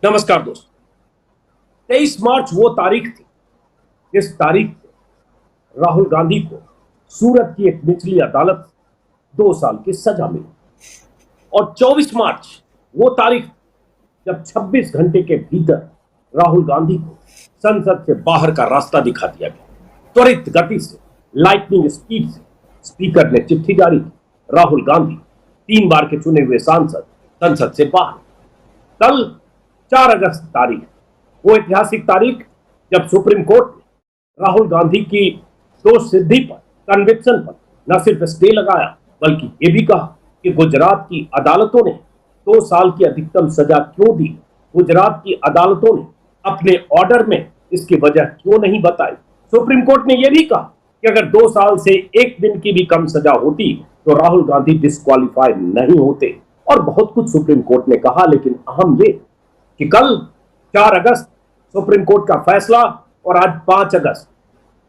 नमस्कार दोस्तों। 23 मार्च वो तारीख थी जिस तारीख को राहुल गांधी को सूरत की एक निचली अदालत 2 साल की सजा मिली और 24 मार्च वो तारीख जब 26 घंटे के भीतर राहुल गांधी को संसद से बाहर का रास्ता दिखा दिया गया। त्वरित गति से, लाइटनिंग स्पीड से स्पीकर ने चिट्ठी जारी की। राहुल गांधी 3 बार के चुने हुए सांसद संसद से बाहर। कल 4 अगस्त तारीख, वो ऐतिहासिक तारीख जब सुप्रीम कोर्ट ने राहुल गांधी की दोष सिद्धि पर, कन्विक्शन पर न सिर्फ स्टे लगाया बल्कि ये भी कहा कि गुजरात की अदालतों ने 2 साल की अधिकतम सजा क्यों दी। गुजरात की अदालतों ने अपने ऑर्डर में इसकी वजह क्यों नहीं बताई। सुप्रीम कोर्ट ने यह भी कहा कि अगर 2 साल से 1 दिन की भी कम सजा होती तो राहुल गांधी डिस्क्वालीफाई नहीं होते। और बहुत कुछ सुप्रीम कोर्ट ने कहा, लेकिन अहम ये कि कल 4 अगस्त सुप्रीम कोर्ट का फैसला और आज 5 अगस्त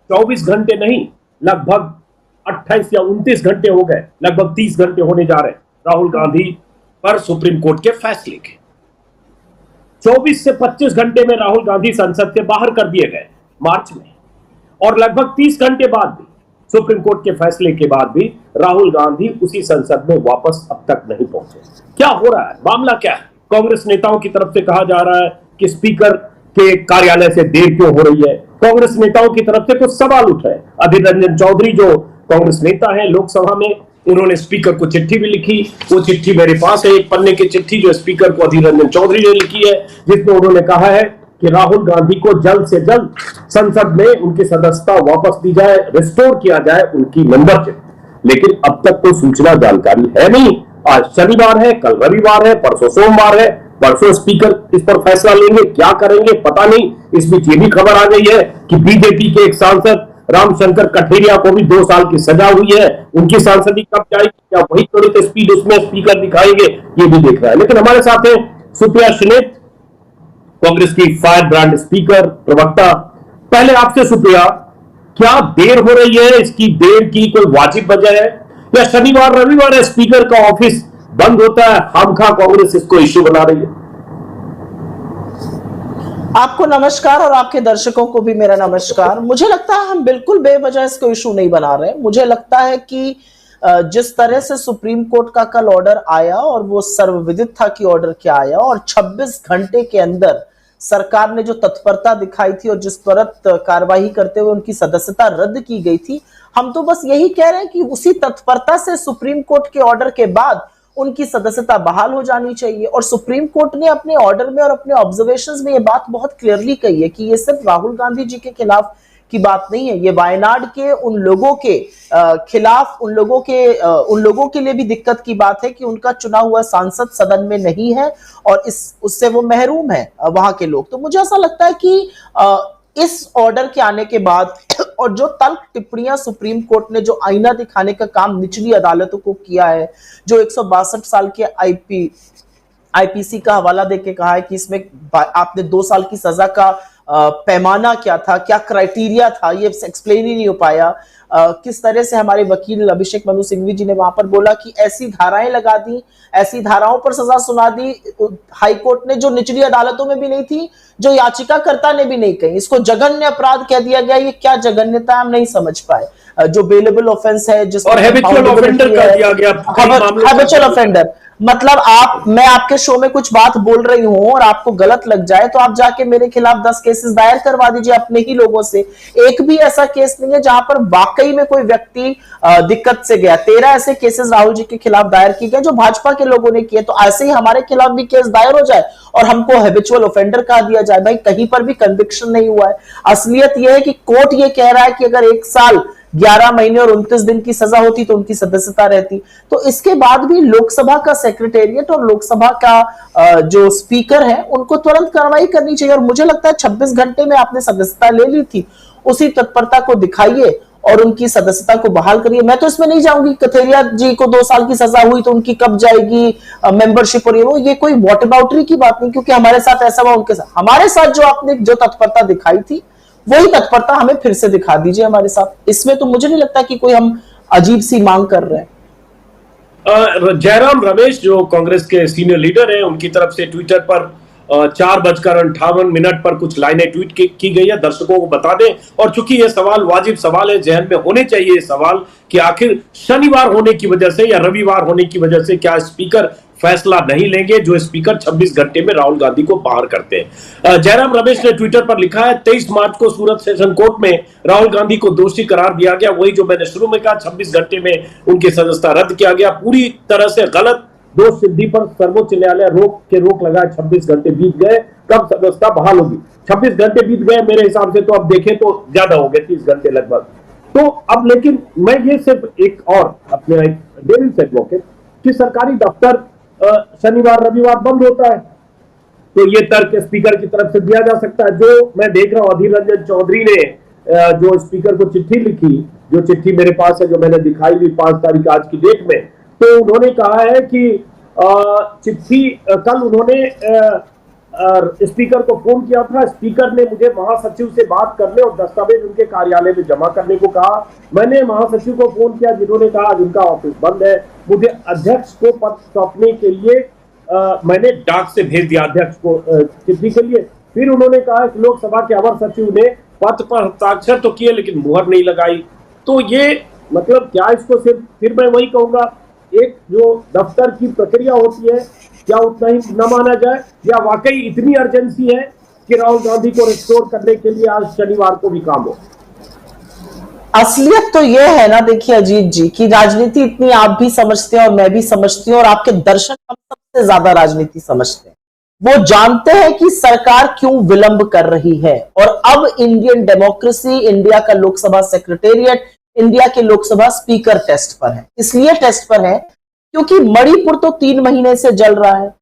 24 घंटे नहीं, लगभग 28 या 29 घंटे हो गए, लगभग 30 घंटे होने जा रहे राहुल गांधी पर सुप्रीम कोर्ट के फैसले के। 24 से 25 घंटे में राहुल गांधी संसद से बाहर कर दिए गए मार्च में, और लगभग 30 घंटे बाद भी सुप्रीम कोर्ट के फैसले के बाद भी राहुल गांधी उसी संसद में वापस अब तक नहीं पहुंचे। क्या हो रहा है, मामला क्या है? कांग्रेस नेताओं की तरफ से कहा जा रहा है कि स्पीकर के कार्यालय से देर क्यों हो रही है। कांग्रेस नेताओं की तरफ से कुछ सवाल उठ रहे हैं। अधीर रंजन चौधरी जो कांग्रेस नेता हैं लोकसभा में, उन्होंने स्पीकर को चिट्ठी भी लिखी। वो चिट्ठी मेरे पास है, 1 पन्ने की चिट्ठी जो स्पीकर को अधीर रंजन चौधरी ने लिखी है, जिसमें उन्होंने कहा है कि राहुल गांधी को जल्द से जल्द संसद में उनकी सदस्यता वापस दी जाए, रिस्टोर किया जाए उनकी मेंबरशिप। लेकिन अब तक कोई सूचना जानकारी है नहीं। आज शनिवार है, कल रविवार है, परसों सोमवार है, परसों स्पीकर इस पर फैसला लेंगे, क्या करेंगे पता नहीं। इस बीच ये भी खबर आ गई है कि बीजेपी के एक सांसद रामशंकर कठेरिया को भी 2 साल की सजा हुई है। उनकी सांसदी कब जाएगी, क्या वही त्वरित स्पीड उसमें स्पीकर दिखाएंगे, ये भी देख रहा है। लेकिन हमारे साथ है सुप्रिया श्रीनेत, कांग्रेस की फायर ब्रांड स्पीकर, प्रवक्ता। पहले आपसे सुप्रिया, क्या देर हो रही है? इसकी देर की कोई वाजिब वजह है या शनिवार रविवार है स्पीकर का ऑफिस बंद होता है, खामखा कांग्रेस इसको इश्यू बना रही है? आपको नमस्कार और आपके दर्शकों को भी मेरा नमस्कार। मुझे लगता है हम बिल्कुल बेवजह इसको इशू नहीं बना रहे। मुझे लगता है कि जिस तरह से सुप्रीम कोर्ट का कल ऑर्डर आया और वो सर्वविदित था कि ऑर्डर क्या आया, और 26 घंटे के अंदर सरकार ने जो तत्परता दिखाई थी और जिस त्वरित कार्रवाई करते हुए उनकी सदस्यता रद्द की गई थी, हम तो बस यही कह रहे हैं कि उसी तत्परता से सुप्रीम कोर्ट के ऑर्डर के बाद उनकी सदस्यता बहाल हो जानी चाहिए। और सुप्रीम कोर्ट ने अपने ऑर्डर में और अपने ऑब्जर्वेशंस में ये बात बहुत क्लियरली कही है कि ये सिर्फ राहुल गांधी जी के खिलाफ की बात नहीं है, ये वायनाड के उन लोगों के खिलाफ, उन लोगों के लिए भी दिक्कत की बात है कि उनका चुना हुआ सांसद सदन में नहीं है और उससे वो महरूम है वहां के लोग। तो मुझे ऐसा लगता है कि इस ऑर्डर के आने के बाद और जो तल्ख टिप्पणियां सुप्रीम कोर्ट ने जो आईना दिखाने का काम निचली अदालतों को किया है, जो 162 साल के आईपीसी का हवाला देके कहा है कि इसमें आपने 2 साल की सजा का पैमाना क्या था, क्या क्राइटेरिया था, ये एक्सप्लेन ही नहीं हो पाया। किस तरह से हमारे वकील अभिषेक मनु सिंघवी जी ने वहां पर बोला कि ऐसी धाराएं लगा दी, ऐसी धाराओं पर सजा सुना दी हाई कोर्ट ने जो निचली अदालतों में भी नहीं थी, जो याचिकाकर्ता ने भी नहीं कही। इसको जघन्य अपराध कह दिया गया। ये क्या जघन्यता हम नहीं समझ पाए। जो बेलेबल ऑफेंस है, जिस और हैबिचुअल ऑफेंडर कर दिया गया। हैबिचुअल ऑफेंडर मतलब मैं आपके शो में कुछ बात बोल रही हूं और आपको गलत लग जाए तो आप जाके मेरे खिलाफ 10 केसेस दायर करवा दीजिए अपने ही लोगों से। एक भी ऐसा केस नहीं है जहां पर वाकई में कोई व्यक्ति दिक्कत से गया। 13 ऐसे केसेस राहुल जी के खिलाफ दायर किए गए जो भाजपा के लोगों ने किए। तो ऐसे ही हमारे खिलाफ भी केस दायर हो जाए और हमको हैबिचुअल ऑफेंडर कहा दिया जाए। भाई कहीं पर भी कन्विक्शन नहीं हुआ है। असलियत यह है कि कोर्ट ये कह रहा है कि अगर 1 साल 11 महीने और 29 दिन की सजा होती तो उनकी सदस्यता रहती। तो इसके बाद भी लोकसभा का सेक्रेटेरिएट और लोकसभा का जो स्पीकर है उनको तुरंत कार्रवाई करनी चाहिए। और मुझे लगता है 26 घंटे में आपने सदस्यता ले ली थी, उसी तत्परता को दिखाइए और उनकी सदस्यता को बहाल करिए। मैं तो इसमें नहीं जाऊंगी कथेरिया जी को 2 साल की सजा हुई तो उनकी कब जाएगी मेंबरशिप, और ये कोई वॉट अबाउटरी की बात नहीं, क्योंकि हमारे साथ ऐसा हुआ, उनके साथ हमारे साथ जो आपने जो तत्परता दिखाई थी वही तत्परता हमें फिर से दिखा दीजिए हमारे साथ। इसमें तो मुझे नहीं लगता कि कोई हम अजीब सी मांग कर रहे हैं। जयराम रमेश जो कांग्रेस के सीनियर लीडर हैं, उनकी तरफ से ट्विटर पर 4:58 पर कुछ लाइनें ट्वीट की गई है, दर्शकों को बता दें। और चूंकि ये सवाल वाजिब सवाल है, जहन में होने चाहिए ये सवाल कि आखिर शनिवार होने की वजह से या रविवार होने की वजह से क्या स्पीकर फैसला नहीं लेंगे, जो स्पीकर 26 घंटे में राहुल गांधी को बाहर करते हैं। जयराम रमेश ने ट्विटर पर लिखा है, 23 मार्च को सूरत सेशन कोर्ट में राहुल गांधी को दोषी करार दिया गया। वही जो मैंने शुरू में कहा, 26 घंटे में उनकी सदस्यता रद्द किया गया। पूरी तरह से गलत दोष सिद्धि पर सर्वोच्च न्यायालय रोक लगाए। 26 घंटे बीत गए, कब सदस्यता बहाल होगी? 26 घंटे बीत गए मेरे हिसाब से, तो अब देखें तो ज्यादा हो गए, 30 घंटे लगभग। तो अब लेकिन मैं ये सिर्फ एक और अपने एक डेविल्स एडवोकेट कि सरकारी दफ्तर शनिवार रविवार बंद होता है, तो ये तर्क स्पीकर की तरफ से दिया जा सकता है। जो मैं देख रहा हूं, अधीर रंजन चौधरी ने जो स्पीकर को चिट्ठी लिखी, जो चिट्ठी मेरे पास है, जो मैंने दिखाई भी 5 तारीख आज की डेट में, तो उन्होंने कहा है कि चिट्ठी कल उन्होंने स्पीकर को फोन किया था। स्पीकर ने मुझे महासचिव से बात करने और दस्तावेज उनके कार्यालय में जमा करने को कहा। मैंने महासचिव को फोन किया, जिन्होंने कहा आज उनका ऑफिस बंद है। मुझे अध्यक्ष को पत्र सौंपने के लिए मैंने डाक से भेज दिया अध्यक्ष को चिट्ठी के लिए। फिर उन्होंने कहा कि लोकसभा के अवर सचिव ने पत्र पर हस्ताक्षर तो किए लेकिन मुहर नहीं लगाई। तो ये मतलब क्या इसको सिर्फ, फिर मैं वही कहूंगा, एक जो दफ्तर की प्रक्रिया होती है क्या उतना ही न माना जाए, या वाकई इतनी अर्जेंसी है कि राहुल गांधी को रिस्टोर करने के लिए आज शनिवार को भी काम हो? असलियत तो यह है ना, देखिए अजीत जी, कि राजनीति इतनी आप भी समझते हैं और मैं भी समझती हूँ, और आपके दर्शक हम सबसे ज्यादा राजनीति समझते हैं। वो जानते हैं कि सरकार क्यों विलंब कर रही है। और अब इंडियन डेमोक्रेसी, इंडिया का लोकसभा सेक्रेटेरिएट, इंडिया के लोकसभा स्पीकर टेस्ट पर है। इसलिए टेस्ट पर है क्योंकि मणिपुर तो 3 महीने से जल रहा है,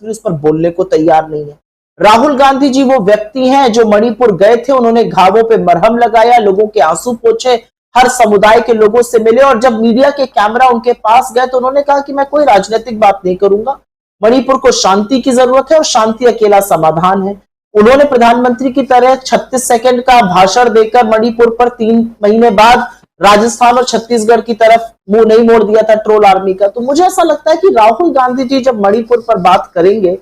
उस पर बोलने को तैयार नहीं है। राहुल गांधी जी वो व्यक्ति हैं जो मणिपुर गए थे, उन्होंने घावों पे मरहम लगाया, लोगों के आंसू पोंछे, हर समुदाय के लोगों से मिले, और जब मीडिया के कैमरा उनके पास गए तो उन्होंने कहा कि मैं कोई राजनीतिक बात नहीं करूंगा, मणिपुर को शांति की जरूरत है और शांति अकेला समाधान है। उन्होंने प्रधानमंत्री की तरह 36 सेकंड का भाषण देकर मणिपुर पर 3 महीने बाद राजस्थान और छत्तीसगढ़ की तरफ मुंह नहीं मोड़ दिया था ट्रोल आर्मी का। तो मुझे ऐसा लगता है कि राहुल गांधी जी जब मणिपुर पर बात करेंगे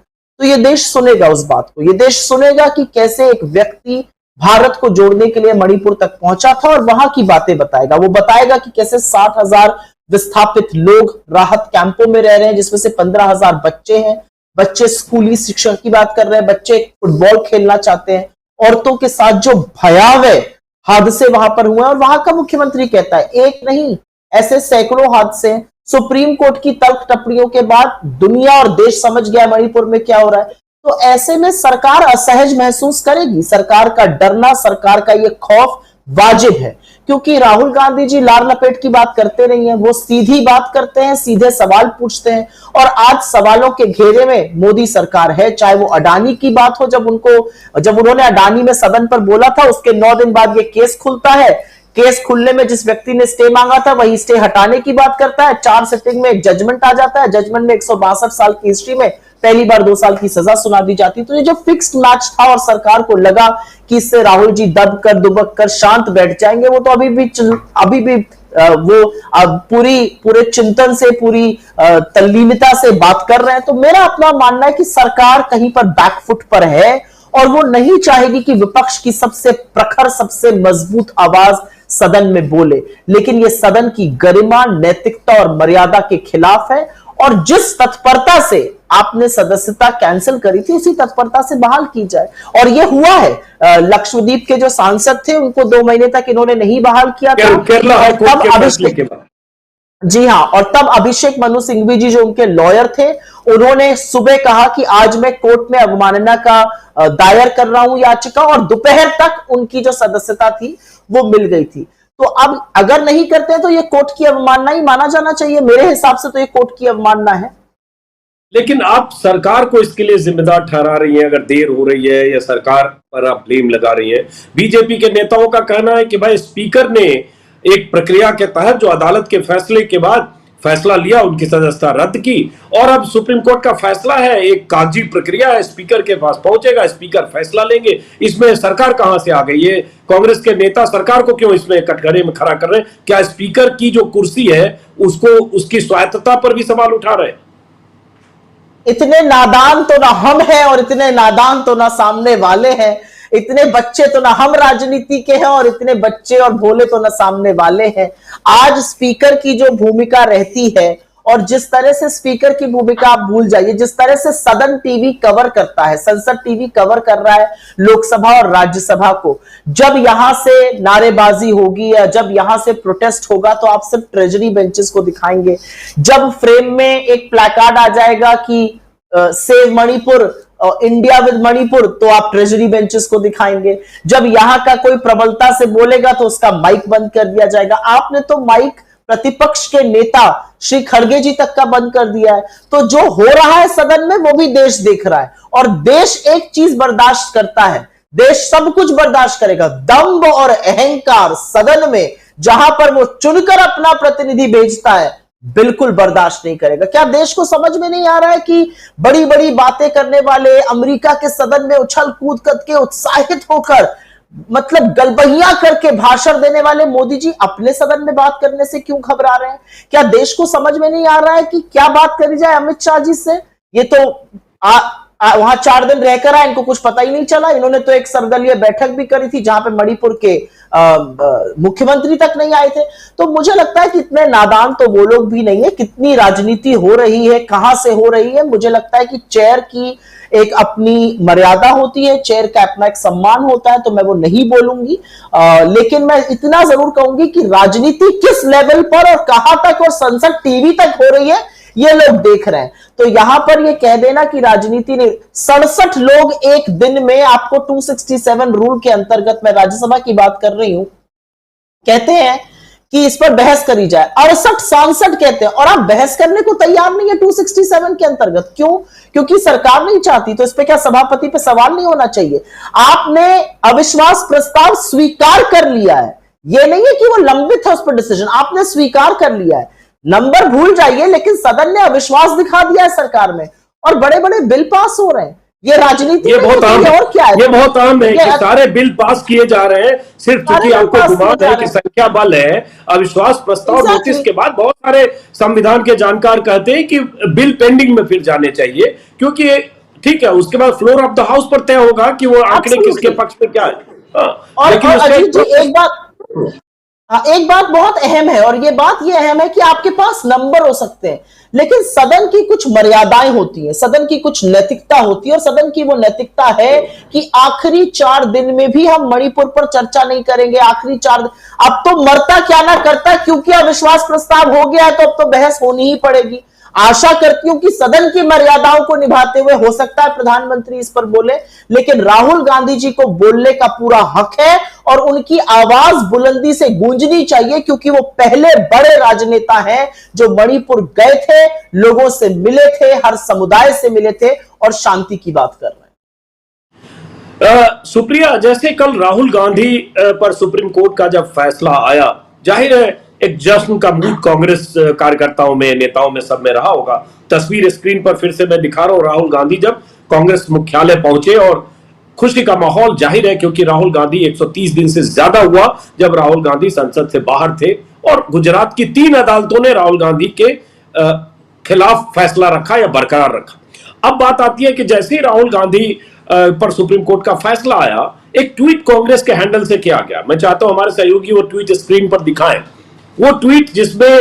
तो ये देश सुनेगा उस बात को। ये देश सुनेगा कि कैसे एक व्यक्ति भारत को जोड़ने के लिए मणिपुर तक पहुंचा था, और वहां की बातें बताएगा। वो बताएगा कि कैसे 60,000 विस्थापित लोग राहत कैंपों में रह रहे हैं, जिसमें से 15,000 बच्चे हैं। बच्चे स्कूली शिक्षा की बात कर रहे हैं, बच्चे फुटबॉल खेलना चाहते हैं। औरतों के साथ जो भयावह हादसे वहां पर हुए, और वहां का मुख्यमंत्री कहता है एक नहीं ऐसे सैकड़ों हादसे। सुप्रीम कोर्ट की तल्ख टिप्पणियों के बाद दुनिया और देश समझ गया मणिपुर में क्या हो रहा है। तो ऐसे में सरकार असहज महसूस करेगी। सरकार का डरना, सरकार का ये खौफ वाजिब है, क्योंकि राहुल गांधी जी लार लपेट की बात करते नहीं है, वो सीधी बात करते हैं, सीधे सवाल पूछते हैं। और आज सवालों के घेरे में मोदी सरकार है, चाहे वो अडानी की बात हो। जब उन्होंने अडानी में सदन पर बोला था, उसके 9 दिन बाद ये केस खुलता है। केस खुलने में जिस व्यक्ति ने स्टे मांगा था वही स्टे हटाने की बात करता है। 4 सिटिंग में एक जजमेंट आ जाता है। जजमेंट में 162 साल की हिस्ट्री में पहली बार 2 साल की सजा सुना दी जाती। तो ये जो फिक्स्ड मैच था और सरकार को लगा कि इससे राहुल जी दब कर दुबक कर शांत बैठ जाएंगे, वो तो अभी भी वो पूरे चिंतन से, पूरी तल्लीनता से बात कर रहे हैं। तो मेरा अपना मानना है कि सरकार कहीं पर बैकफुट पर है, और वो नहीं चाहेगी कि विपक्ष की सबसे प्रखर, सबसे मजबूत आवाज सदन में बोले। लेकिन ये सदन की गरिमा, नैतिकता और मर्यादा के खिलाफ है। और जिस तत्परता से आपने सदस्यता कैंसिल करी थी, उसी तत्परता से बहाल की जाए। और ये हुआ है। लक्षद्वीप के जो सांसद थे उनको 2 महीने तक इन्होंने नहीं बहाल किया था। जी हाँ, और तब अभिषेक मनु सिंघवी जी जो उनके लॉयर थे, उन्होंने सुबह कहा कि आज मैं कोर्ट में अवमानना का दायर कर रहा हूं याचिका, और दोपहर तक उनकी जो सदस्यता थी वो मिल गई थी। तो अब अगर नहीं करते तो ये कोर्ट की अवमानना ही माना जाना चाहिए। मेरे हिसाब से तो ये कोर्ट की अवमानना है। लेकिन आप सरकार को इसके लिए जिम्मेदार ठहरा रही हैं, अगर देर हो रही है, या सरकार पर आप ब्लेम लगा रही हैं। बीजेपी के नेताओं का कहना है कि भाई स्पीकर ने एक प्रक्रिया के तहत, जो अदालत के फैसले के बाद फैसला लिया, उनकी सदस्यता रद्द की और अब सुप्रीम कोर्ट का फैसला है, एक कागजी प्रक्रिया है, स्पीकर के पास पहुंचेगा, स्पीकर फैसला लेंगे। इसमें सरकार कहां से आ गई? ये कांग्रेस के नेता सरकार को क्यों इसमें कटघरे में खड़ा कर रहे हैं? क्या स्पीकर की जो कुर्सी है उसको, उसकी स्वायत्तता पर भी सवाल उठा रहे हैं? इतने नादान तो ना हम हैं और इतने नादान तो ना सामने वाले हैं। इतने बच्चे तो ना हम राजनीति के हैं और इतने बच्चे और भोले तो ना सामने वाले हैं। आज स्पीकर की जो भूमिका रहती है और जिस तरह से स्पीकर की भूमिका आप भूल जाइए, जिस तरह से सदन टीवी कवर करता है, संसद टीवी कवर कर रहा है लोकसभा और राज्यसभा को, जब यहां से नारेबाजी होगी या जब यहां से प्रोटेस्ट होगा तो आप सिर्फ ट्रेजरी बेंचेस को दिखाएंगे। जब फ्रेम में एक प्लैकार्ड आ जाएगा कि save Manipur, India with Manipur, तो आप ट्रेजरी बेंचेस को दिखाएंगे। जब यहां का कोई प्रबलता से बोलेगा तो उसका माइक बंद कर दिया जाएगा। आपने तो माइक प्रतिपक्ष के नेता श्री खड़गे जी तक का बंद कर दिया है। तो जो हो रहा है सदन में वो भी देश देख रहा है और देश एक चीज बर्दाश्त करता है, देश सब कुछ बर्दाश्त करेगा, दंभ और अहंकार सदन में जहां पर वो चुनकर अपना प्रतिनिधि भेजता है बिल्कुल बर्दाश्त नहीं करेगा। क्या देश को समझ में नहीं आ रहा है कि बड़ी बड़ी बातें करने वाले अमेरिका के सदन में उछल कूद करके उत्साहित होकर मतलब गलबहियां करके भाषण देने वाले मोदी जी अपने सदन में बात करने से क्यों घबरा रहे हैं? क्या देश को समझ में नहीं आ रहा है कि क्या बात करी जाए अमित शाह जी से? ये तो वहां 4 दिन रहकर आए, इनको कुछ पता ही नहीं चला। इन्होंने तो एक सर्वदलीय बैठक भी करी थी जहां पे मणिपुर के मुख्यमंत्री तक नहीं आए थे। तो मुझे लगता है कि इतने नादान तो वो लोग भी नहीं है। कितनी राजनीति हो रही है, कहां से हो रही है, मुझे लगता है कि चेयर की एक अपनी मर्यादा होती है, चेयर का अपना एक सम्मान होता है, तो मैं वो नहीं बोलूंगी। लेकिन मैं इतना जरूर कहूंगी कि राजनीति किस लेवल पर और कहां तक और संसद टीवी तक हो रही है ये लोग देख रहे हैं। तो यहां पर ये कह देना कि राजनीति ने 67 लोग एक दिन में, आपको 267 रूल के अंतर्गत, मैं राज्यसभा की बात कर रही हूं, कहते हैं कि इस पर बहस करी जाए। 68 सांसद कहते हैं और आप बहस करने को तैयार नहीं है 267 के अंतर्गत। क्यों? क्योंकि सरकार नहीं चाहती। तो इस पे क्या सभापति पे सवाल नहीं होना चाहिए? आपने अविश्वास प्रस्ताव स्वीकार कर लिया है, यह नहीं है कि वो लंबित है उस पर डिसीजन, आपने स्वीकार कर लिया है। नंबर भूल जाइए, लेकिन सदन ने अविश्वास दिखा दिया है सरकार में और बड़े बड़े बिल पास हो रहे हैं। ये राजनीति ये बहुत आम है, और क्या है? ये बहुत आम है कि सारे बिल पास किए जा रहे हैं सिर्फ क्योंकि आपको गुमान है कि संख्या बल है। अविश्वास प्रस्ताव नोटिस के बाद बहुत सारे संविधान के जानकार कहते हैं कि बिल पेंडिंग में फिर जाने चाहिए, क्योंकि ठीक है उसके बाद फ्लोर ऑफ द हाउस पर तय होगा कि वो आंकड़े किसके पक्ष में क्या है। और अजीत जी एक बात बहुत अहम है और ये बात ये अहम है कि आपके पास नंबर हो सकते हैं, लेकिन सदन की कुछ मर्यादाएं होती हैं, सदन की कुछ नैतिकता होती है और सदन की वो नैतिकता है कि आखिरी 4 दिन में भी हम मणिपुर पर चर्चा नहीं करेंगे। आखिरी 4 अब तो मरता क्या ना करता, क्योंकि अविश्वास प्रस्ताव हो गया है तो अब तो बहस होनी ही पड़ेगी। आशा करती हूं कि सदन की मर्यादाओं को निभाते हुए हो सकता है प्रधानमंत्री इस पर बोले, लेकिन राहुल गांधी जी को बोलने का पूरा हक है और उनकी आवाज बुलंदी से गूंजनी चाहिए, क्योंकि वो पहले बड़े राजनेता हैं जो मणिपुर गए थे, लोगों से मिले थे, हर समुदाय से मिले थे और शांति की बात कर रहे हैं। सुप्रिया, जैसे कल राहुल गांधी पर सुप्रीम कोर्ट का जब फैसला आया, जाहिर है एक जश्न का मूड कांग्रेस कार्यकर्ताओं में, नेताओं में, सब में रहा होगा। तस्वीर स्क्रीन पर फिर से मैं दिखा रहा हूं, राहुल गांधी जब कांग्रेस मुख्यालय पहुंचे और खुशी का माहौल जाहिर है क्योंकि राहुल गांधी 130 दिन से ज्यादा हुआ जब राहुल गांधी संसद से बाहर थे और गुजरात की 3 अदालतों ने राहुल गांधी के खिलाफ फैसला रखा या बरकरार रखा। अब बात आती है कि जैसे ही राहुल गांधी पर सुप्रीम कोर्ट का फैसला आया, एक ट्वीट कांग्रेस के हैंडल से किया गया। मैं चाहता हूं हमारे सहयोगी वो ट्वीट स्क्रीन पर दिखाएं। वो ट्वीट जिसमें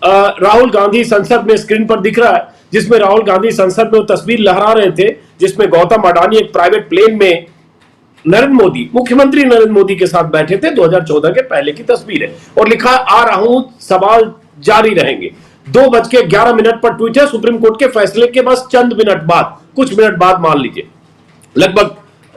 राहुल गांधी संसद में, स्क्रीन पर दिख रहा है, जिसमें राहुल गांधी संसद में वो तस्वीर लहरा रहे थे जिसमें गौतम अडानी एक प्राइवेट प्लेन में नरेंद्र मोदी, मुख्यमंत्री नरेंद्र मोदी के साथ बैठे थे। 2014 के पहले की तस्वीर है और लिखा आ रहा हूं, सवाल जारी रहेंगे। 2:11 पर ट्वीट है। सुप्रीम कोर्ट के फैसले के बस चंद मिनट बाद, कुछ मिनट बाद मान लीजिए, लगभग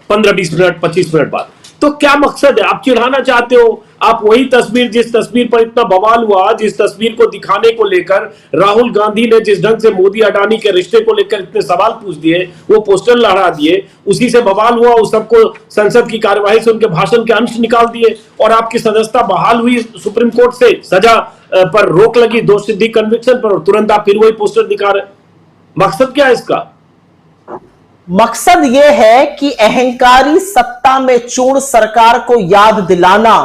15-20 मिनट, 25 मिनट बाद। तो क्या मकसद है? आप चिढ़ाना चाहते हो आप वही तस्वीर, जिस तस्वीर पर इतना बवाल हुआ, जिस तस्वीर को दिखाने को लेकर राहुल गांधी ने जिस ढंग से मोदी अडानी के रिश्ते को लेकर इतने सवाल पूछ दिए, वो पोस्टर लहरा दिए, उसी से बवाल हुआ, उस सबको संसद की कार्यवाही से उनके भाषण के अंश निकाल दिए और आपकी सदस्यता बहाल हुई सुप्रीम कोर्ट से, सजा पर रोक लगी, दोष सिद्धि कन्विक्शन पर, और तुरंत आप फिर वही पोस्टर दिखा रहे। मकसद क्या है इसका? मकसद यह है कि अहंकारी सत्ता में चूर्ण सरकार को याद दिलाना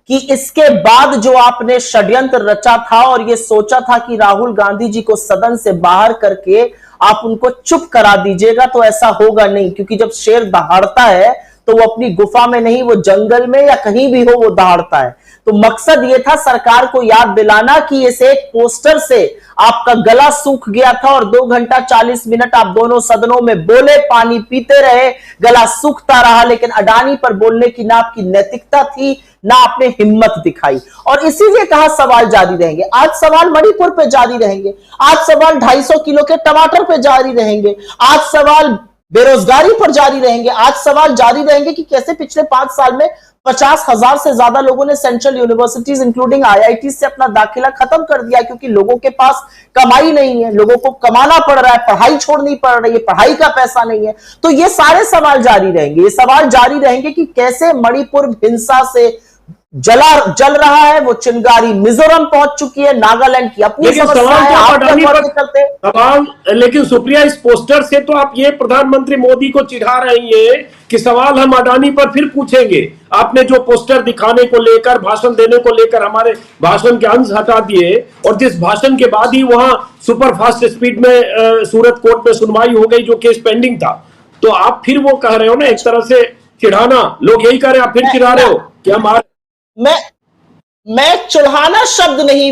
कि इसके बाद जो आपने षड्यंत्र रचा था और यह सोचा था कि राहुल गांधी जी को सदन से बाहर करके आप उनको चुप करा दीजिएगा, तो ऐसा होगा नहीं, क्योंकि जब शेर दहाड़ता है तो वो अपनी गुफा में नहीं, वो जंगल में या कहीं भी हो वो दहाड़ता है। तो मकसद ये था सरकार को याद दिलाना कि इस एक पोस्टर से आपका गला सूख गया था और 2 घंटा 40 मिनट आप दोनों सदनों में बोले, पानी पीते रहे, गला सूखता रहा, लेकिन अडानी पर बोलने की ना आपकी नैतिकता थी ना आपने हिम्मत दिखाई। और इसीलिए कहा सवाल जारी रहेंगे। आज सवाल मणिपुर पे जारी रहेंगे, आज सवाल 250 किलो के टमाटर पे जारी रहेंगे, आज सवाल बेरोजगारी पर जारी रहेंगे, आज सवाल जारी रहेंगे कि कैसे पिछले 5 साल में 50,000 से ज्यादा लोगों ने सेंट्रल यूनिवर्सिटीज इंक्लूडिंग आईआईटी से अपना दाखिला खत्म कर दिया, क्योंकि लोगों के पास कमाई नहीं है, लोगों को कमाना पड़ रहा है, पढ़ाई छोड़नी पड़ रही है, पढ़ाई का पैसा नहीं है। तो ये सारे सवाल जारी रहेंगे, ये सवाल जारी रहेंगे कि कैसे मणिपुर हिंसा से जल रहा है, वो चिंगारी मिजोरम पहुंच चुकी है, नागालैंड की अपनी समस्या है, सवाल। लेकिन सुप्रिया, इस पोस्टर से तो आप ये प्रधानमंत्री मोदी को चिढ़ा रही हैं कि सवाल हम अडानी पर फिर पूछेंगे। आपने जो पोस्टर दिखाने को लेकर, भाषण देने को लेकर हमारे भाषण के अंश हटा दिए, और जिस भाषण के बाद ही वहां सुपर फास्ट स्पीड में सूरत कोर्ट में सुनवाई हो गई जो केस पेंडिंग था, तो आप फिर वो कह रहे हो ना, एक तरह से चिढ़ाना, लोग यही कह रहे हैं, आप फिर चिढ़ा रहे हो कि हम मैं चिढ़ाना शब्द नहीं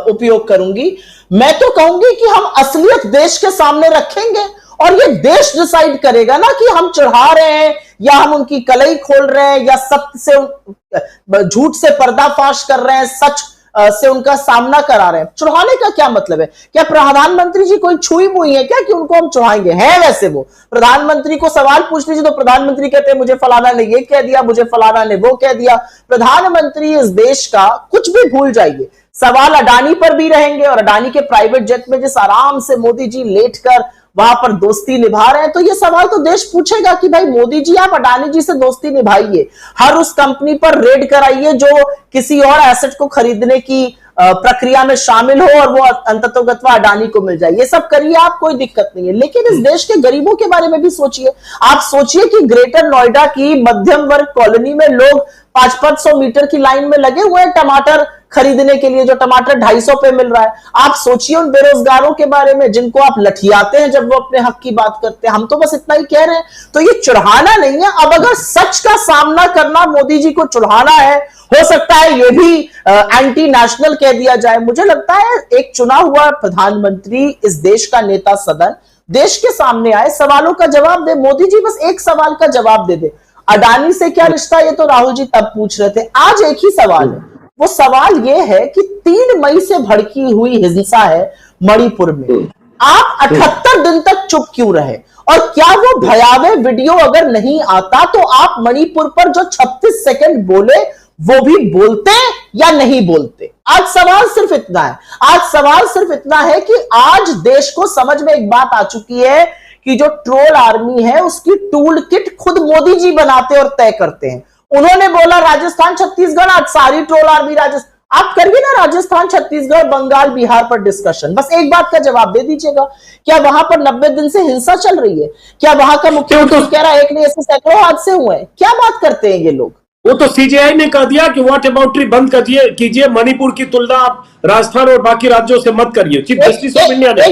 उपयोग करूंगी, मैं तो कहूंगी कि हम असलियत देश के सामने रखेंगे और ये देश डिसाइड करेगा ना कि हम चिढ़ा रहे हैं या हम उनकी कलई खोल रहे हैं या सत्य से झूठ से पर्दाफाश कर रहे हैं, सच से उनका सामना करा रहे हैं। चढ़ाने का क्या मतलब है? क्या प्रधानमंत्री जी कोई छुई मुई है क्या कि उनको हम चढ़ाएंगे? है वैसे वो प्रधानमंत्री को सवाल पूछ लीजिए तो प्रधानमंत्री कहते हैं मुझे फलाना ने ये कह दिया, मुझे फलाना ने वो कह दिया। प्रधानमंत्री इस देश का कुछ भी भूल जाइए, सवाल अडानी पर भी रहेंगे और अडानी के प्राइवेट जेट में जिस आराम से मोदी जी लेटकर वहां पर दोस्ती निभा रहे हैं, तो ये सवाल तो देश पूछेगा कि भाई मोदी जी आप अडानी जी से दोस्ती निभाइए, हर उस कंपनी पर रेड कराइए जो किसी और एसेट को खरीदने की प्रक्रिया में शामिल हो और वो अंततोगत्वा अडानी को मिल जाए, ये सब करिए आप, कोई दिक्कत नहीं है। लेकिन इस देश के गरीबों के बारे में भी सोचिए। आप सोचिए कि ग्रेटर नोएडा की मध्यम वर्ग कॉलोनी में लोग 500-500 मीटर की लाइन में लगे हुए हैं टमाटर खरीदने के लिए, जो टमाटर 250 पे मिल रहा है। आप सोचिए उन बेरोजगारों के बारे में जिनको आप लठियाते हैं जब वो अपने हक की बात करते हैं। हम तो बस इतना ही कह रहे हैं, तो ये चढ़ाना नहीं है। अब अगर सच का सामना करना मोदी जी को चढ़ाना है, हो सकता है ये भी एंटी नेशनल कह दिया जाए। मुझे लगता है एक चुना हुआ प्रधानमंत्री, इस देश का नेता सदन देश के सामने आए, सवालों का जवाब दे। मोदी जी बस एक सवाल का जवाब दे दे, अडानी से क्या रिश्ता, ये तो राहुल जी तब पूछ रहे थे। आज एक ही सवाल है, वो सवाल ये है कि 3 मई से भड़की हुई हिंसा है मणिपुर में, आप 78 दिन तक चुप क्यों रहे? और क्या वो भयावह वीडियो अगर नहीं आता तो आप मणिपुर पर जो 36 सेकंड बोले वो भी बोलते या नहीं बोलते? आज सवाल सिर्फ इतना है, आज सवाल सिर्फ इतना है कि आज देश को समझ में एक बात आ चुकी है कि जो ट्रोल आर्मी है उसकी टूल किट खुद मोदी जी बनाते और तय करते हैं। उन्होंने बोला राजस्थान छत्तीसगढ़, आज सारी ट्रोल आर्मी राजस्थान। आप करिए ना राजस्थान छत्तीसगढ़ बंगाल बिहार पर डिस्कशन, बस एक बात का जवाब दे दीजिएगा, क्या वहां पर 90 दिन से हिंसा चल रही है? क्या वहां का मुख्यमंत्री कह रहा है एक नहीं ऐसे सैकड़ों हादसे हुए हैं? क्या बात करते हैं ये लोग? वो तो सीजेआई ने कह दिया कि व्हाट अबाउटरी बंद कीजिए, मणिपुर की तुलना आप राजस्थान और बाकी राज्यों से मत करिए। चीफ जस्टिस ऑफ इंडिया ने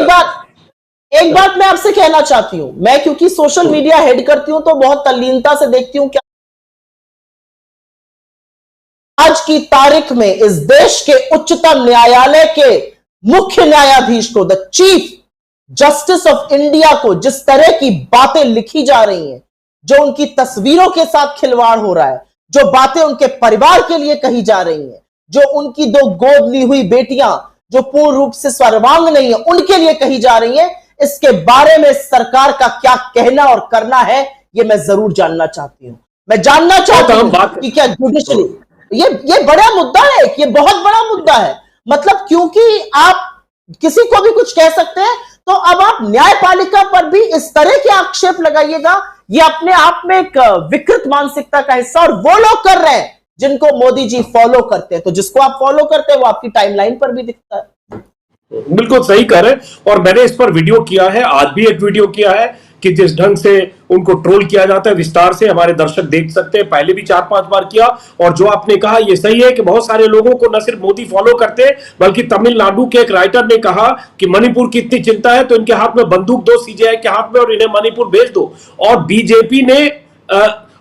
एक बात मैं आपसे कहना चाहती हूं, मैं क्योंकि सोशल मीडिया हेड करती हूं तो बहुत तल्लीनता से देखती हूं क्या आज की तारीख में इस देश के उच्चतम न्यायालय के मुख्य न्यायाधीश को, the chief justice of India को जिस तरह की बातें लिखी जा रही हैं, जो उनकी तस्वीरों के साथ खिलवाड़ हो रहा है, जो बातें उनके परिवार के लिए कही जा रही हैं, जो उनकी 2 गोद ली हुई बेटियां जो पूर्ण रूप से सर्वांग नहीं है उनके लिए कही जा रही है, इसके बारे में सरकार का क्या कहना और करना है, यह मैं जरूर जानना चाहती हूं। मैं जानना चाहता हूं कि क्या जुडिशरी, ये बड़ा मुद्दा है, ये बहुत बड़ा मुद्दा है। मतलब क्योंकि आप किसी को भी कुछ कह सकते हैं, तो अब आप न्यायपालिका पर भी इस तरह के आक्षेप लगाइएगा, ये अपने आप में एक विकृत मानसिकता का हिस्सा, और वो लोग कर रहे हैं जिनको मोदी जी फॉलो करते हैं। तो जिसको आप फॉलो करते हैं वो आपकी टाइमलाइन पर भी दिखता है। बिल्कुल सही कह रहे हैं। और मैंने इस पर वीडियो किया है, आज भी एक वीडियो किया है कि जिस ढंग से उनको ट्रोल किया जाता है विस्तार से हमारे दर्शक देख सकते हैं, पहले भी 4-5 बार किया। और जो आपने कहा ये सही है कि बहुत सारे लोगों को न सिर्फ मोदी फॉलो करते हैं, बल्कि तमिलनाडु के एक राइटर ने कहा कि मणिपुर की इतनी चिंता है तो इनके हाथ में बंदूक दो सीजेआई के हाथ में और इन्हें मणिपुर भेज दो। और बीजेपी ने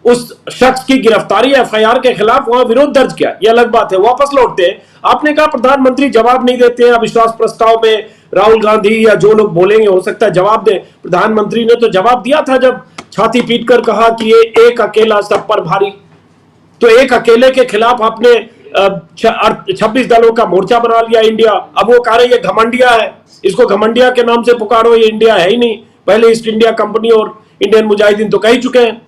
उस शख्स की गिरफ्तारी एफआईआर के खिलाफ वहां विरोध दर्ज किया। यह अलग बात है, वापस लौटते हैं। आपने कहा प्रधानमंत्री जवाब नहीं देते हैं अविश्वास प्रस्ताव में, राहुल गांधी या जो लोग बोलेंगे हो सकता है जवाब दें। प्रधानमंत्री ने तो जवाब दिया था जब छाती पीटकर कहा कि ये एक अकेला सब पर भारी। तो एक अकेले के खिलाफ आपने 26 दलों का मोर्चा बना लिया इंडिया। अब वो कह रहे ये घमंडिया है, इसको घमंडिया के नाम से पुकारो, ये इंडिया है ही नहीं। पहले ईस्ट इंडिया कंपनी और इंडियन मुजाहिदीन तो कह ही चुके हैं।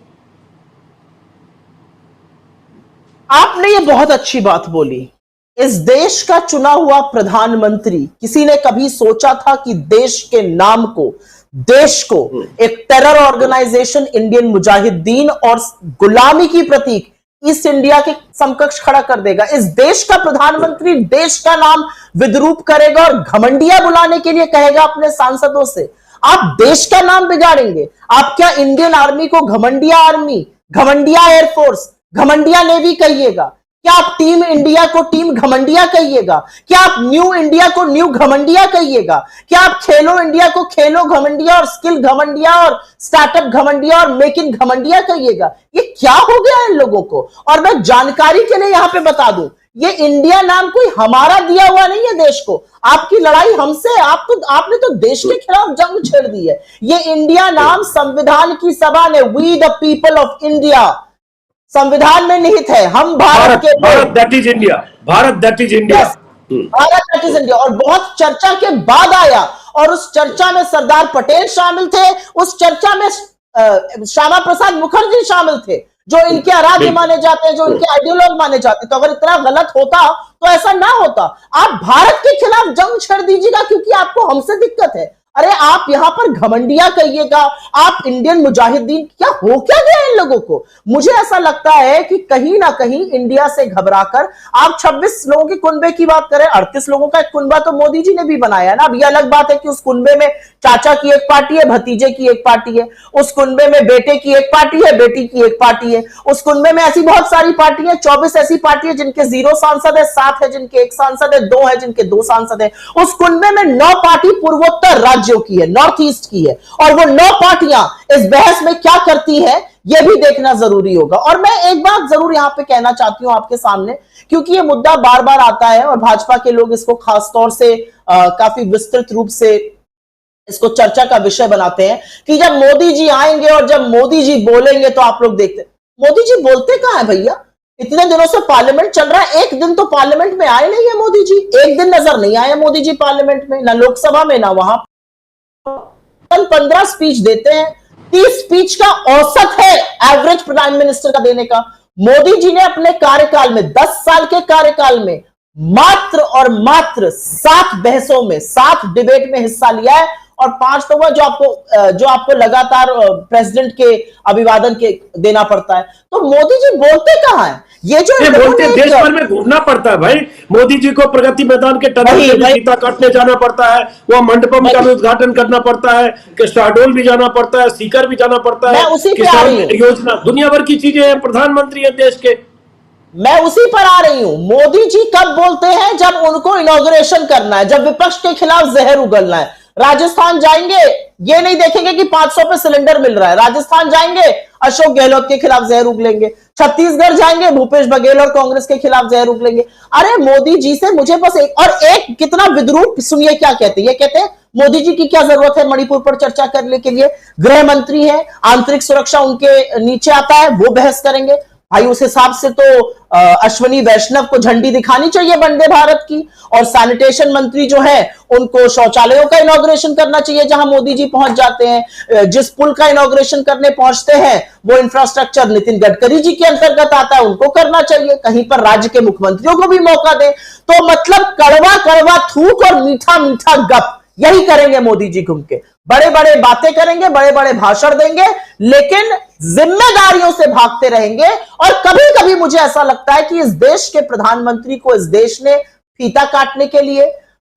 आपने ये बहुत अच्छी बात बोली। इस देश का चुना हुआ प्रधानमंत्री, किसी ने कभी सोचा था कि देश के नाम को, देश को एक टेरर ऑर्गेनाइजेशन इंडियन मुजाहिदीन और गुलामी की प्रतीक ईस्ट इंडिया के समकक्ष खड़ा कर देगा? इस देश का प्रधानमंत्री देश का नाम विद्रूप करेगा और घमंडिया बुलाने के लिए कहेगा अपने सांसदों से। आप देश का नाम बिगाड़ेंगे। आप क्या इंडियन आर्मी को घमंडिया आर्मी, घमंडिया एयरफोर्स, घमंडिया नेवी कहिएगा? क्या आप टीम इंडिया को टीम घमंडिया कहिएगा? क्या आप न्यू इंडिया को न्यू घमंडिया कहिएगा? क्या आप खेलो इंडिया को खेलो घमंडिया और स्किल घमंडिया और स्टार्टअप घमंडिया और मेक इन घमंडिया कहिएगा? ये क्या हो गया इन लोगों को? और मैं जानकारी के लिए यहां पे बता दूं, ये इंडिया नाम कोई हमारा दिया हुआ नहीं है देश को। आपकी लड़ाई हमसे, आपने तो देश के खिलाफ जंग छेड़ दी है। ये इंडिया नाम संविधान की सभा ने, we the people of India, संविधान में निहित है। हम भारत के, Bharat that is India, Bharat that is India, Bharat that is India. और बहुत चर्चा के बाद आया, और उस चर्चा में सरदार पटेल शामिल थे, उस चर्चा में श्यामा प्रसाद मुखर्जी शामिल थे, जो इनके आराध्य माने जाते हैं, जो इनके आइडियोलॉग माने जाते हैं। तो अगर इतना गलत होता तो ऐसा ना होता। आप भारत के खिलाफ जंग छेड़ दीजिएगा क्योंकि आपको हमसे दिक्कत है। अरे आप यहां पर घमंडिया कहिएगा, आप इंडियन मुजाहिदीन, क्या हो क्या गया इन लोगों को? मुझे ऐसा लगता है कि कहीं ना कहीं इंडिया से घबराकर आप 26 लोगों के कुनबे की बात करें, 38 लोगों का एक कुनबा तो मोदी जी ने भी बनाया ना। अब यह अलग बात है कि उस कुनबे में चाचा की एक पार्टी है, भतीजे की एक पार्टी है, उस कुनबे में बेटे की एक पार्टी है, बेटी की एक पार्टी है, उस कुनबे में ऐसी बहुत सारी पार्टी है, 24 ऐसी पार्टी है जिनके 0 सांसद है, 7 है जिनके 1 सांसद है, 2 है जिनके 2 सांसद है। उस कुनबे में 9 पार्टी पूर्वोत्तर राज्यों की है, नॉर्थ ईस्ट की है, और वो 9 पार्टियां इस बहस में क्या करती है यह भी देखना जरूरी होगा। और मैं एक बात जरूर यहां पे कहना चाहती हूं आपके सामने, क्योंकि ये मुद्दा बार बार आता है और भाजपा के लोग इसको खासतौर से काफी विस्तृत रूप से इसको चर्चा का विषय बनाते हैं कि जब मोदी जी आएंगे और जब मोदी जी बोलेंगे तो आप लोग देखते। मोदी जी बोलते कहां है भैया? इतने दिनों से पार्लियामेंट चल रहा है, एक दिन तो पार्लियामेंट में आए नहीं है मोदी जी, एक दिन नजर नहीं आए मोदी जी पार्लियामेंट में, ना लोकसभा में ना वहां। 15 स्पीच देते हैं, 30 स्पीच का औसत है एवरेज प्राइम मिनिस्टर का देने का। मोदी जी ने अपने कार्यकाल में, 10 साल के कार्यकाल में मात्र और मात्र 7 बहसों में, 7 डिबेट में हिस्सा लिया है, और 5 तो वह जो आपको लगातार प्रेसिडेंट के अभिवादन के देना पड़ता है। तो मोदी जी बोलते कहां है? ये जो बोलते देश भर में घूमना पड़ता है भाई। मोदी जी को प्रगति मैदान के टनल में फीता काटने जाना पड़ता है, वह मंडपम का उद्घाटन करना पड़ता है, शहडोल भी जाना पड़ता है, सीकर भी जाना पड़ता है, किसान योजना, दुनिया भर की चीजें हैं। प्रधानमंत्री है देश के। मैं उसी पर आ रही हूं। मोदी जी कब बोलते हैं? जब उनको इनॉग्रेशन करना है, जब विपक्ष के खिलाफ जहर उगलना है। राजस्थान जाएंगे, ये नहीं देखेंगे कि 500 पे सिलेंडर मिल रहा है, राजस्थान जाएंगे अशोक गहलोत के खिलाफ जहर उगलेंगे, छत्तीसगढ़ जाएंगे भूपेश बघेल और कांग्रेस के खिलाफ जहर उगलेंगे। अरे मोदी जी से मुझे बस एक कितना विद्रूप, सुनिए क्या कहते हैं। ये कहते हैं मोदी जी की क्या जरूरत है मणिपुर पर चर्चा करने के लिए? गृह मंत्री है, आंतरिक सुरक्षा उनके नीचे आता है, वो बहस करेंगे। भाई उस हिसाब से तो अश्वनी वैष्णव को झंडी दिखानी चाहिए वंदे भारत की, और सैनिटेशन मंत्री जो है उनको शौचालयों का इनॉग्रेशन करना चाहिए जहां मोदी जी पहुंच जाते हैं। जिस पुल का इनॉग्रेशन करने पहुंचते हैं वो इंफ्रास्ट्रक्चर नितिन गडकरी जी के अंतर्गत आता है, उनको करना चाहिए। कहीं पर राज्य के मुख्यमंत्रियों को भी मौका दे। तो मतलब कड़वा कड़वा थूक और मीठा मीठा गप, यही करेंगे मोदी जी घूम के। बड़े बड़े बातें करेंगे, बड़े बड़े भाषण देंगे, लेकिन जिम्मेदारियों से भागते रहेंगे। और कभी कभी मुझे ऐसा लगता है कि इस देश के प्रधानमंत्री को इस देश ने फीता काटने के लिए,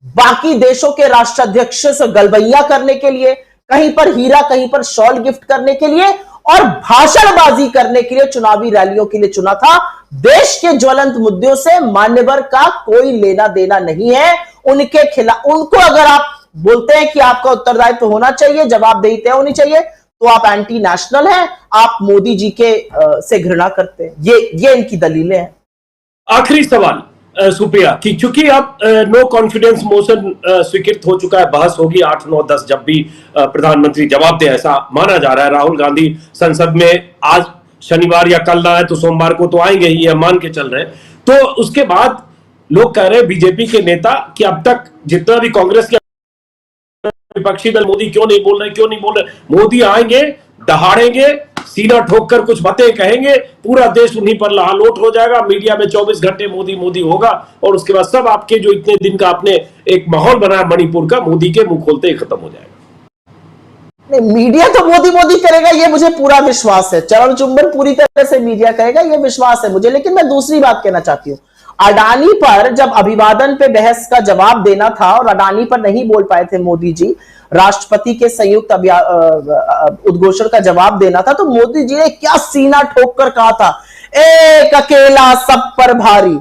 बाकी देशों के राष्ट्राध्यक्ष से गलबैया करने के लिए, कहीं पर हीरा कहीं पर शॉल गिफ्ट करने के लिए और भाषणबाजी करने के लिए, चुनावी रैलियों के लिए चुना था। देश के ज्वलंत मुद्दों से मान्यवर का कोई लेना देना नहीं है। उनके खिलाफ, उनको अगर आप बोलते हैं कि आपका उत्तरदायित्व होना चाहिए, जवाबदेही तय होनी चाहिए, तो आप एंटी नेशनल हैं, आप मोदी जी के से घृणा करते हैं। ये इनकी दलीलें हैं। आखिरी सवाल सुप्रिया, कि चूंकि अब नो कॉन्फिडेंस मोशन स्वीकृत हो चुका है, बहस होगी 8, 9, 10 जब भी प्रधानमंत्री जवाब दे, ऐसा माना जा रहा है। राहुल गांधी संसद में आज शनिवार या कल ना आए तो सोमवार को तो आएंगे ही, मान के चल रहे हैं। तो उसके बाद लोग कह रहे हैं बीजेपी के नेता कि अब तक जितना भी कांग्रेस के विपक्षी दल मोदी क्यों नहीं बोल रहे, मोदी आएंगे, दहाड़ेंगे, सीना ठोक कर कुछ बातें कहेंगे, पूरा देश उन्हीं पर लहालोट हो जाएगा, मीडिया में 24 घंटे मोदी मोदी होगा, और उसके बाद सब आपके जो इतने दिन का आपने एक माहौल बनाया मणिपुर का, मोदी के मुंह खोलते ही खत्म हो जाएगा। नहीं, मीडिया तो मोदी मोदी करेगा, ये मुझे पूरा विश्वास है। चरण चुंबन पूरी तरह से मीडिया करेगा, ये विश्वास है मुझे। लेकिन मैं दूसरी बात कहना चाहती हूँ, अडानी पर जब अभिवादन पे बहस का जवाब देना था और अडानी पर नहीं बोल पाए थे मोदी जी, राष्ट्रपति के संयुक्त उद्घोषण का जवाब देना था, तो मोदी जी ने क्या सीना ठोक कर कहा था, एक अकेला सब पर भारी।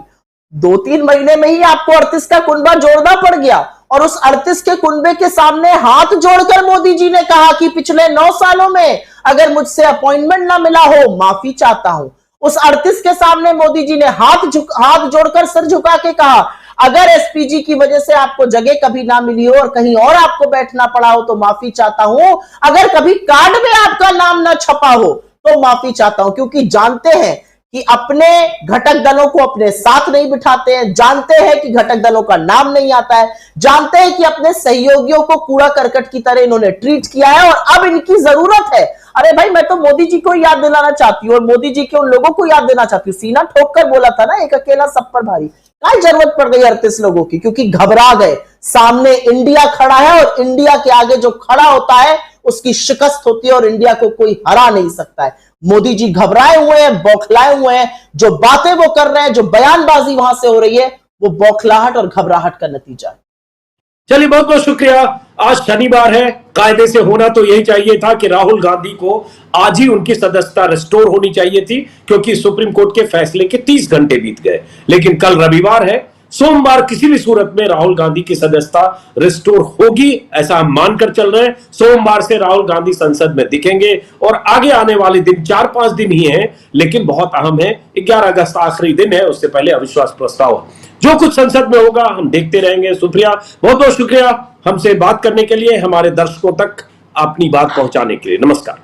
2-3 महीने में ही आपको 38 का कुनबा जोड़ना पड़ गया, और उस 38 के कुनबे के सामने हाथ जोड़कर मोदी जी ने कहा कि पिछले 9 सालों में अगर मुझसे अपॉइंटमेंट ना मिला हो, माफी चाहता हूं। उस 38 के सामने मोदी जी ने हाथ जोड़कर सर झुका के कहा, अगर एसपीजी की वजह से आपको जगह कभी ना मिली हो और कहीं और आपको बैठना पड़ा हो तो माफी चाहता हूं। अगर कभी कार्ड में आपका नाम ना छपा हो तो माफी चाहता हूं, क्योंकि जानते हैं कि अपने घटक दलों को अपने साथ नहीं बिठाते हैं, जानते हैं कि घटक दलों का नाम नहीं आता है, जानते हैं कि अपने सहयोगियों को कूड़ा करकट की तरह इन्होंने ट्रीट किया है, और अब इनकी जरूरत है। अरे भाई, मैं तो मोदी जी को याद दिलाना चाहती हूँ और मोदी जी के उन लोगों को याद देना चाहती हूँ, सीना ठोक कर बोला था ना, एक अकेला सब पर भारी। क्या जरूरत पड़ गई 38 लोगों की? क्योंकि घबरा गए। सामने इंडिया खड़ा है और इंडिया के आगे जो खड़ा होता है उसकी शिकस्त होती है, और इंडिया को कोई हरा नहीं सकता है। मोदी जी घबराए हुए हैं, बौखलाए हुए हैं। जो बातें वो कर रहे हैं, जो बयानबाजी वहां से हो रही है, वो बौखलाहट और घबराहट का नतीजा है। चलिए, बहुत बहुत शुक्रिया। आज शनिवार है, कायदे से होना तो यही चाहिए था कि राहुल गांधी को आज ही उनकी सदस्यता रिस्टोर होनी चाहिए थी, क्योंकि सुप्रीम कोर्ट के फैसले के 30 घंटे बीत गए। लेकिन कल रविवार है, सोमवार किसी भी सूरत में राहुल गांधी की सदस्यता रिस्टोर होगी, ऐसा हम मानकर चल रहे हैं। सोमवार से राहुल गांधी संसद में दिखेंगे, और आगे आने वाले दिन 4-5 दिन ही हैं, लेकिन बहुत अहम है। 11 अगस्त आखिरी दिन है, उससे पहले अविश्वास प्रस्ताव। जो कुछ संसद में होगा हम देखते रहेंगे। सुप्रिया, बहुत बहुत शुक्रिया हमसे बात करने के लिए, हमारे दर्शकों तक अपनी बात पहुंचाने के लिए। नमस्कार।